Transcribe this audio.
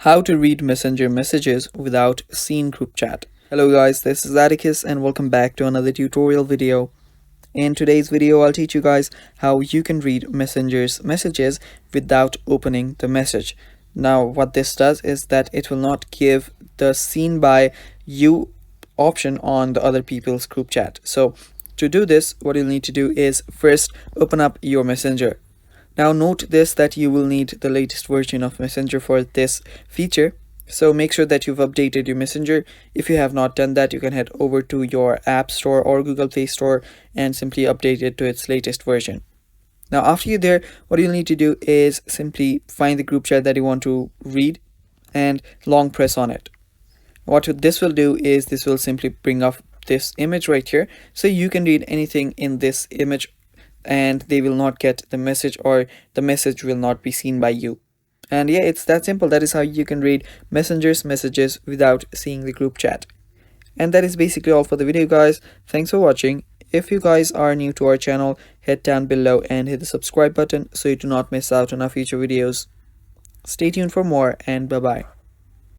How to read Messenger messages without seeing group chat. Hello guys, this is Atticus and welcome back to another tutorial video. In today's video, I'll teach you guys how you can read Messenger's messages without opening the message. Now, what this does is that it will not give the seen by you option on the other people's group chat. So to do this, what you'll need to do is first open up your Messenger. Now note this, that you will need the latest version of Messenger for this feature. So make sure that you've updated your Messenger. If you have not done that, you can head over to your App Store or Google Play Store and simply update it to its latest version. Now after you're there, what you'll need to do is simply find the group chat that you want to read and long press on it. What this will do is this will simply bring up this image right here, so you can read anything in this image and they will not get the message, or the message will not be seen by you. And yeah, it's that simple. That is how you can read Messenger's messages without seeing the group chat. And that is basically all for the video, guys. Thanks for watching. If you guys are new to our channel, head down below and hit the subscribe button so you do not miss out on our future videos. Stay tuned for more, and bye bye.